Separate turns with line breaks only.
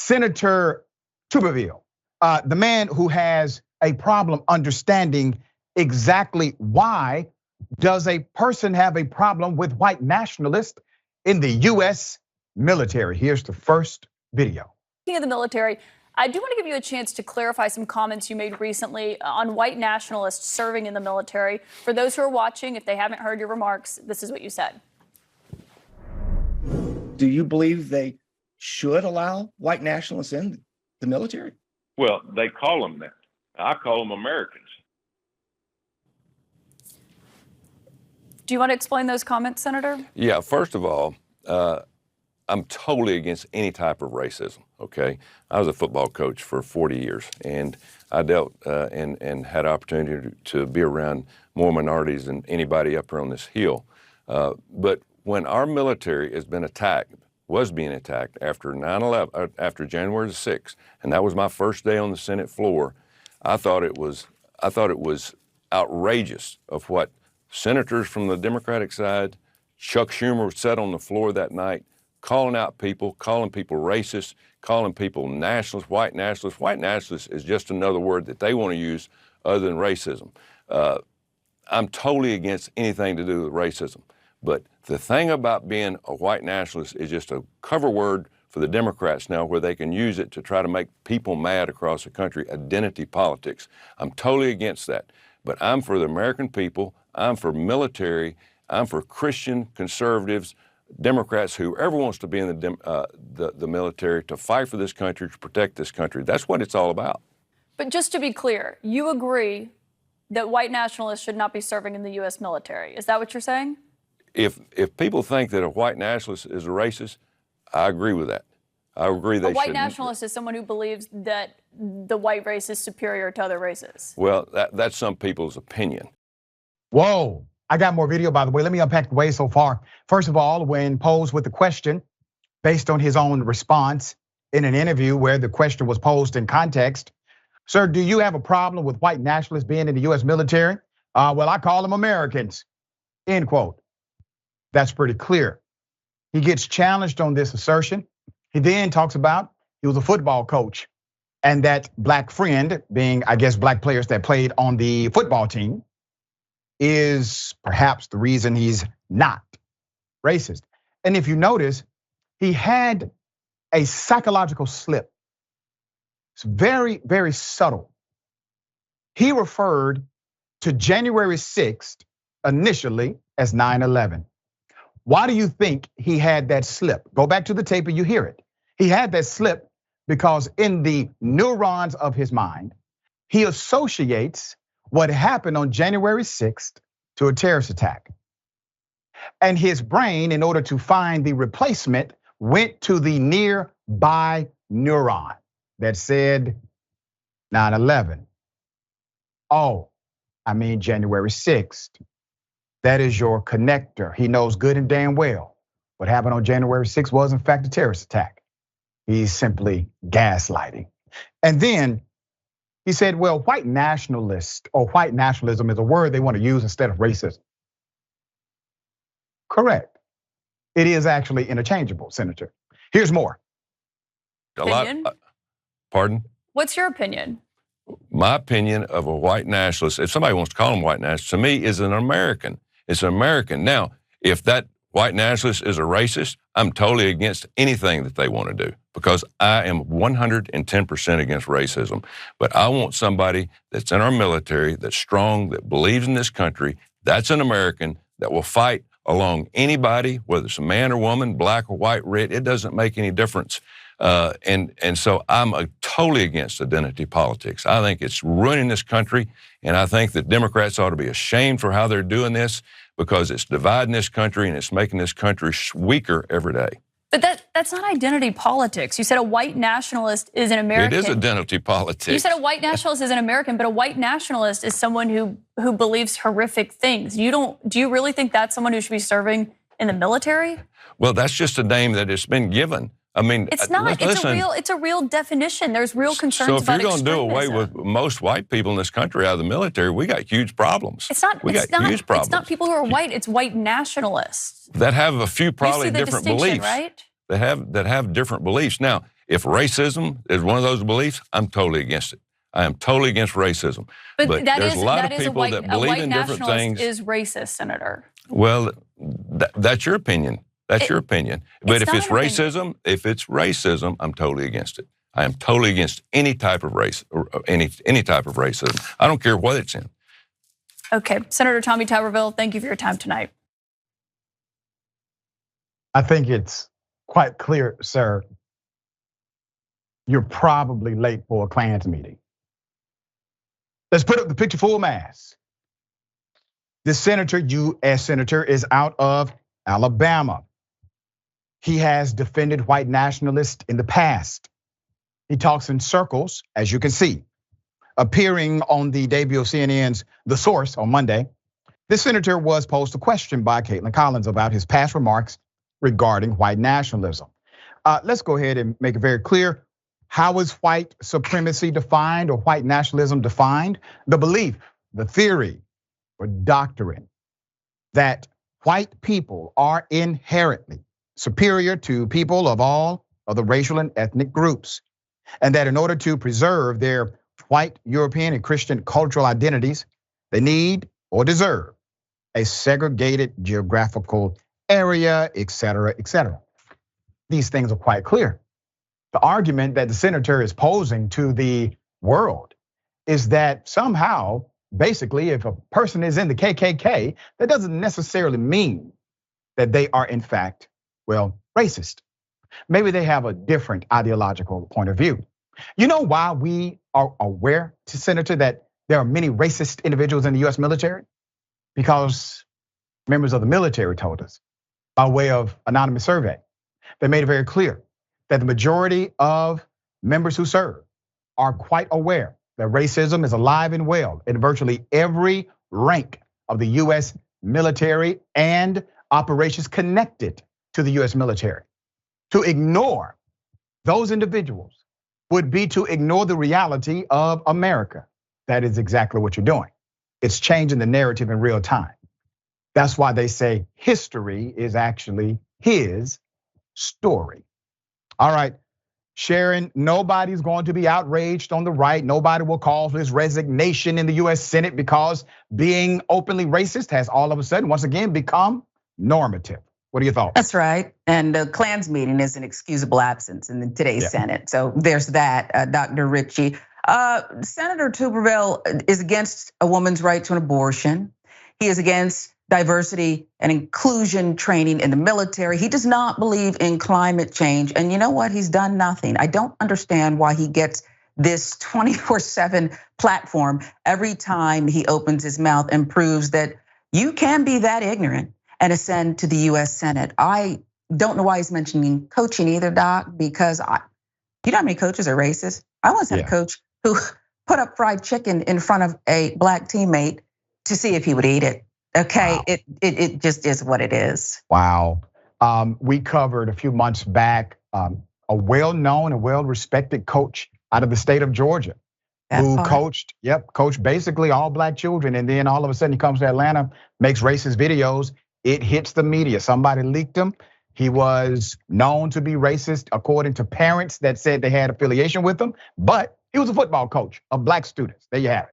Senator Tuberville, the man who has a problem understanding exactly why does a person have a problem with white nationalists in the U.S. military. Here's the first video.
Speaking of the military, I do want to give you a chance to clarify some comments you made recently on white nationalists serving in the military. For those who are watching, if they haven't heard your remarks, this is what you said.
Do you believe they should allow white nationalists in the military?
Well, they call them that. I call them Americans.
Do you want to explain those comments, Senator?
Yeah, first of all, I'm totally against any type of racism, okay? I was a football coach for 40 years, and I dealt and had opportunity to be around more minorities than anybody up here on this hill. But when our military has been attacked, was being attacked after 9/11, after January the 6th, and that was my first day on the Senate floor, I thought it was outrageous of what senators from the Democratic side, Chuck Schumer said on the floor that night, calling out people, calling people racist, calling people nationalists, white nationalists. White nationalists is just another word that they want to use other than racism. I'm totally against anything to do with racism. But the thing about being a white nationalist is just a cover word for the Democrats now, where they can use it to try to make people mad across the country, identity politics. I'm totally against that. But I'm for the American people, I'm for military, I'm for Christian conservatives, Democrats, whoever wants to be in the military to fight for this country, to protect this country. That's what it's all about.
But just to be clear, you agree that white nationalists should not be serving in the U.S. military. Is that what you're saying?
If people think that a white nationalist is a racist, I agree with that. I agree they should.
A white nationalist is someone who believes that the white race is superior to other races.
Well, that's some people's opinion.
Whoa, I got more video, by the way. Let me unpack the way so far. First of all, when posed with the question, based on his own response in an interview where the question was posed in context, sir, do you have a problem with white nationalists being in the U.S. military? Well, I call them Americans, end quote. That's pretty clear. He gets challenged on this assertion. He then talks about he was a football coach and that black friend, being, I guess, black players that played on the football team, is perhaps the reason he's not racist. And if you notice, he had a psychological slip. It's very, very subtle. He referred to January 6th initially as 9/11. Why do you think he had that slip? Go back to the tape and you hear it. He had that slip because in the neurons of his mind, he associates what happened on January 6th to a terrorist attack. And his brain, in order to find the replacement, went to the nearby neuron that said 9/11. Oh, I mean January 6th. That is your connector. He knows good and damn well what happened on January 6th was in fact a terrorist attack. He's simply gaslighting. And then he said, well, white nationalist or white nationalism is a word they want to use instead of racism. Correct. It is actually interchangeable, Senator. Here's more.
Opinion?
Pardon?
What's your opinion?
My opinion of a white nationalist, if somebody wants to call him white nationalist, to me is an American. It's an American. Now, if that white nationalist is a racist, I'm totally against anything that they want to do because I am 110% against racism. But I want somebody that's in our military, that's strong, that believes in this country, that's an American, that will fight along anybody, whether it's a man or woman, black or white, red, it doesn't make any difference. And so I'm totally against identity politics. I think it's ruining this country, and I think that Democrats ought to be ashamed for how they're doing this because it's dividing this country and it's making this country weaker every day.
But that's not identity politics. You said a white nationalist is an American.
It is identity politics.
You said a white nationalist is an American, but a white nationalist is someone who believes horrific things. Do you really think that's someone who should be serving in the military?
Well, that's just a name that has been given. I mean,
it's not. It's a real definition. There's real concerns about extremism.
So if you're going to do away with most white people in this country out of the military, we got huge problems.
Huge problems. It's not people who are white. It's white nationalists
that have a few probably different beliefs.
Right?
That have different beliefs. Now, If racism is one of those beliefs, I'm totally against it. I am totally against racism.
But
there's a lot of people that believe in different things.
Is racist, Senator.
Well, that's your opinion. That's your opinion. But if it's racism, I'm totally against it. I am totally against any type of race or any type of racism. I don't care what it's in.
Okay, Senator Tommy Tuberville, thank you for your time tonight.
I think it's quite clear, sir. You're probably late for a Klans meeting. Let's put up the picture full mass. This senator, U.S. senator, is out of Alabama. He has defended white nationalists in the past. He talks in circles, as you can see. Appearing on the debut of CNN's The Source on Monday, this senator was posed a question by Kaitlan Collins about his past remarks regarding white nationalism. Let's go ahead and make it very clear. How is white supremacy defined or white nationalism defined? The belief, the theory, or doctrine that white people are inherently superior to people of all other racial and ethnic groups, and that in order to preserve their white, European, and Christian cultural identities, they need or deserve a segregated geographical area, et cetera, et cetera. These things are quite clear. The argument that the senator is posing to the world is that somehow, basically, if a person is in the KKK, that doesn't necessarily mean that they are in fact, well, racist. Maybe they have a different ideological point of view. You know why we are aware, Senator, that there are many racist individuals in the US military? Because members of the military told us by way of anonymous survey. They made it very clear that the majority of members who serve are quite aware that racism is alive and well in virtually every rank of the US military and operations connected to the US military. To ignore those individuals would be to ignore the reality of America. That is exactly what you're doing. It's changing the narrative in real time. That's why they say history is actually his story. All right, Sharon, nobody's going to be outraged on the right. Nobody will call for his resignation in the US Senate because being openly racist has all of a sudden, once again, become normative. What are your thoughts?
That's right. And the Klans meeting is an excusable absence in today's Senate. So there's that, Dr. Richey. Senator Tuberville is against a woman's right to an abortion. He is against diversity and inclusion training in the military. He does not believe in climate change. And you know what? He's done nothing. I don't understand why he gets this 24/7 platform every time he opens his mouth and proves that you can be that ignorant and ascend to the US Senate. I don't know why he's mentioning coaching either, Doc, because you know how many coaches are racist? I once had a coach who put up fried chicken in front of a black teammate to see if he would eat it. Okay, wow. It just is what it is.
Wow. We covered a few months back a well-known and well-respected coach out of the state of Georgia who coached basically all black children. And then all of a sudden he comes to Atlanta, makes racist videos. It hits the media. Somebody leaked him. He was known to be racist according to parents that said they had affiliation with him, but he was a football coach of black students. There you have it.